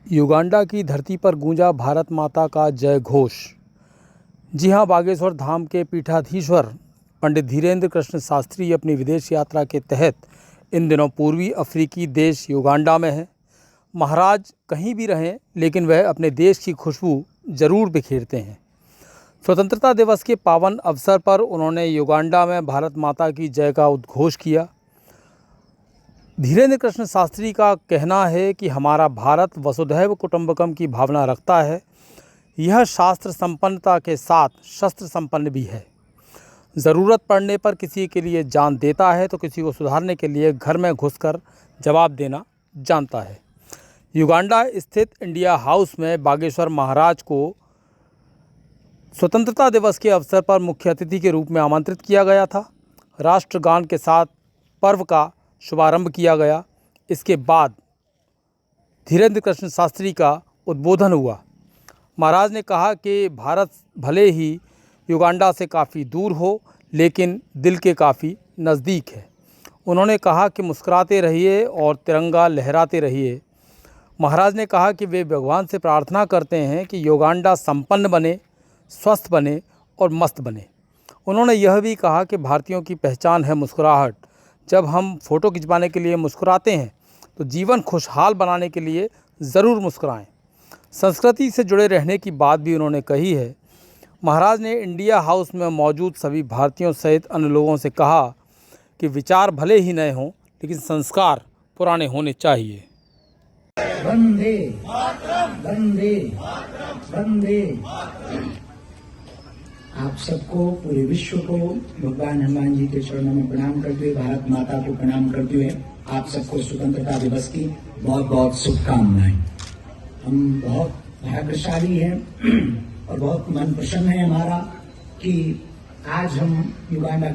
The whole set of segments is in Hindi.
युगांडा की धरती पर गूंजा भारत माता का जय घोष। जी हां, बागेश्वर धाम के पीठाधीश्वर पंडित धीरेन्द्र कृष्ण शास्त्री अपनी विदेश यात्रा के तहत इन दिनों पूर्वी अफ्रीकी देश युगांडा में हैं। महाराज कहीं भी रहें, लेकिन वह अपने देश की खुशबू जरूर बिखेरते हैं। स्वतंत्रता दिवस के पावन अवसर पर उन्होंने युगांडा में भारत माता की जय का उद्घोष किया। धीरेन्द्र कृष्ण शास्त्री का कहना है कि हमारा भारत वसुधैव कुटुंबकम की भावना रखता है। यह शास्त्र संपन्नता के साथ शस्त्र संपन्न भी है। ज़रूरत पड़ने पर किसी के लिए जान देता है तो किसी को सुधारने के लिए घर में घुसकर जवाब देना जानता है। युगांडा स्थित इंडिया हाउस में बागेश्वर महाराज को स्वतंत्रता दिवस के अवसर पर मुख्य अतिथि के रूप में आमंत्रित किया गया था। राष्ट्रगान के साथ पर्व का शुभारंभ किया गया। इसके बाद धीरेन्द्र कृष्ण शास्त्री का उद्बोधन हुआ। महाराज ने कहा कि भारत भले ही युगांडा से काफ़ी दूर हो, लेकिन दिल के काफ़ी नज़दीक है। उन्होंने कहा कि मुस्कुराते रहिए और तिरंगा लहराते रहिए। महाराज ने कहा कि वे भगवान से प्रार्थना करते हैं कि युगांडा संपन्न बने, स्वस्थ बने और मस्त बने। उन्होंने यह भी कहा कि भारतीयों की पहचान है मुस्कुराहट। जब हम फ़ोटो खिंचवाने के लिए मुस्कुराते हैं तो जीवन खुशहाल बनाने के लिए ज़रूर मुस्कुराएं। संस्कृति से जुड़े रहने की बात भी उन्होंने कही है। महाराज ने इंडिया हाउस में मौजूद सभी भारतीयों सहित अन्य लोगों से कहा कि विचार भले ही नए हों, लेकिन संस्कार पुराने होने चाहिए। वंदे वंदे वंदे। आप सबको, पूरे विश्व को भगवान हनुमान जी के चरणों में प्रणाम करते हुए, भारत माता को प्रणाम करते हुए आप सबको स्वतंत्रता दिवस की बहुत बहुत शुभकामनाएं। हम बहुत भाग्यशाली हैं और बहुत मन प्रसन्न है हमारा कि आज हम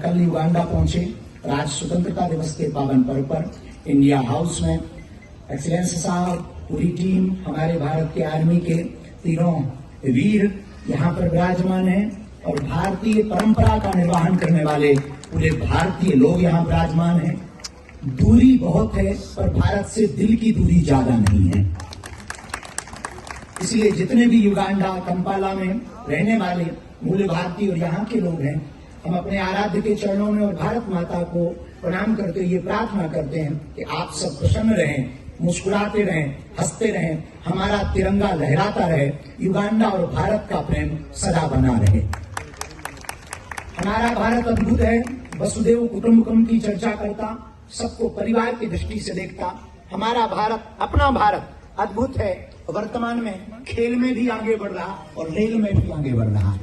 कल युगांडा पहुंचे और आज स्वतंत्रता दिवस के पावन पर्व पर इंडिया हाउस में एक्सीलेंस साहब, पूरी टीम, हमारे भारत के आर्मी के तीनों वीर यहाँ पर विराजमान हैं और भारतीय परंपरा का निर्वहन करने वाले पूरे भारतीय लोग यहाँ विराजमान हैं। दूरी बहुत है, पर भारत से दिल की दूरी ज्यादा नहीं है। इसलिए जितने भी युगांडा, कंपाला में रहने वाले मूल भारतीय और यहाँ के लोग हैं, हम अपने आराध्य के चरणों में और भारत माता को प्रणाम करते हुए प्रार्थना करते हैं कि आप सब प्रसन्न रहें, मुस्कुराते रहें, हंसते रहें, हमारा तिरंगा लहराता रहे, युगांडा और भारत का प्रेम सदा बना रहे। हमारा भारत अद्भुत है, वसुधैव कुटुंबकम की चर्चा करता, सबको परिवार की दृष्टि से देखता। हमारा भारत, अपना भारत अद्भुत है। वर्तमान में खेल में भी आगे बढ़ रहा और रेल में भी आगे बढ़ रहा है।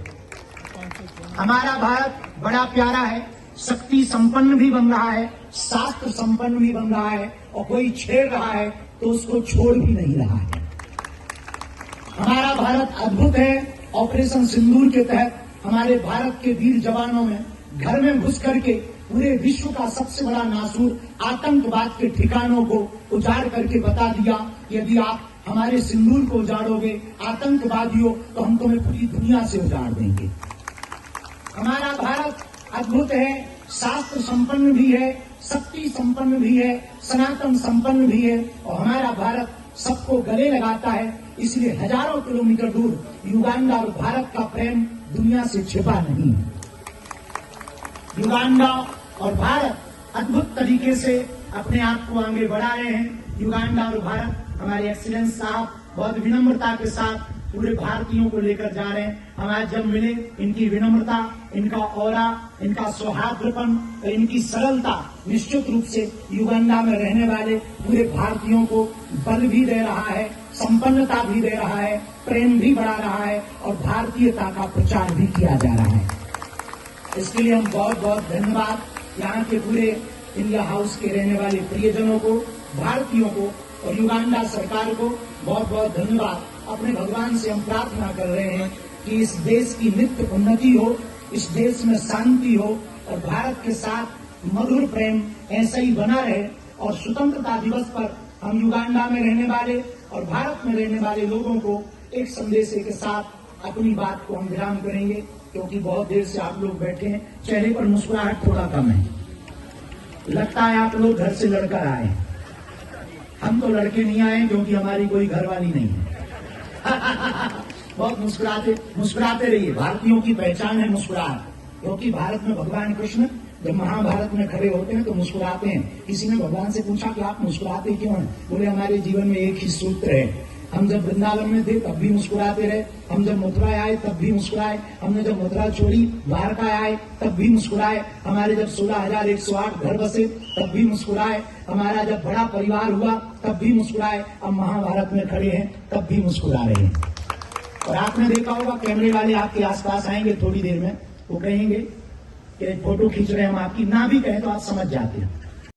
हमारा भारत बड़ा प्यारा है, शक्ति संपन्न भी बन रहा है, शास्त्र संपन्न भी बन रहा है, और कोई छेड़ रहा है तो उसको छोड़ भी नहीं रहा है। हमारा भारत अद्भुत है। ऑपरेशन सिंदूर के तहत हमारे भारत के वीर जवानों ने घर में घुस करके पूरे विश्व का सबसे बड़ा नासूर आतंकवाद के ठिकानों को उजाड़ करके बता दिया, यदि आप हमारे सिंदूर को उजाड़ोगे आतंकवादियों, तो हम तुम्हें पूरी दुनिया से उजाड़ देंगे। हमारा भारत अद्भुत है, शास्त्र संपन्न भी है, शक्ति संपन्न भी है, सनातन संपन्न भी है, और हमारा भारत सबको गले लगाता है। इसलिए हजारों किलोमीटर दूर युगांडा और भारत का प्रेम दुनिया से छिपा नहीं है। युगांडा और भारत अद्भुत तरीके से अपने आप को आगे बढ़ा रहे हैं। युगांडा और भारत, हमारे एक्सीलेंस साहब बहुत विनम्रता के साथ पूरे भारतीयों को लेकर जा रहे हैं। हम आज जब मिले, इनकी विनम्रता, इनका ऑरा, इनका सौहार्दपन और इनकी सरलता निश्चित रूप से युगांडा में रहने वाले पूरे भारतीयों को बल भी दे रहा है, संपन्नता भी दे रहा है, प्रेम भी बढ़ा रहा है और भारतीयता का प्रचार भी किया जा रहा है। इसके लिए हम बहुत बहुत धन्यवाद यहाँ के पूरे इंडिया हाउस के रहने वाले प्रियजनों को, भारतीयों को और युगांडा सरकार को बहुत बहुत धन्यवाद। अपने भगवान से हम प्रार्थना कर रहे हैं कि इस देश की नित्य उन्नति हो, इस देश में शांति हो और भारत के साथ मधुर प्रेम ऐसा ही बना रहे। और स्वतंत्रता दिवस पर हम युगांडा में रहने वाले और भारत में रहने वाले लोगों को एक संदेश के साथ अपनी बात को हम विराम करेंगे, क्योंकि बहुत देर से आप लोग बैठे हैं, चेहरे पर मुस्कुराहट थोड़ा कम है, लगता है आप लोग घर से लड़कर आए। हम तो लड़के नहीं आए क्योंकि हमारी कोई घरवाली नहीं है। बहुत मुस्कुराते रहिए। भारतीयों की पहचान है मुस्कुराहट, क्योंकि भारत में भगवान कृष्ण जब महाभारत में खड़े होते हैं तो मुस्कुराते हैं। किसी ने भगवान से पूछा कि आप मुस्कुराते क्यों हैं? बोले हमारे जीवन में एक ही सूत्र है, हम जब वृंदावन में थे तब भी मुस्कुराते रहे, हम जब मथुरा आए तब भी मुस्कुराए, हमने जब मथुरा छोड़ी द्वारका आए तब भी मुस्कुराए, हमारे जब 16,108 घर बसे तब भी मुस्कुराए, हमारा जब बड़ा परिवार हुआ तब भी मुस्कुराए, अब महाभारत में खड़े हैं तब भी मुस्कुरा रहे हैं। और आपने देखा होगा कैमरे वाले आपके आसपास आएंगे थोड़ी देर में, वो कहेंगे कि फोटो खींच रहे हैं हम आपकी, ना भी कहें तो आप समझ जाते हैं।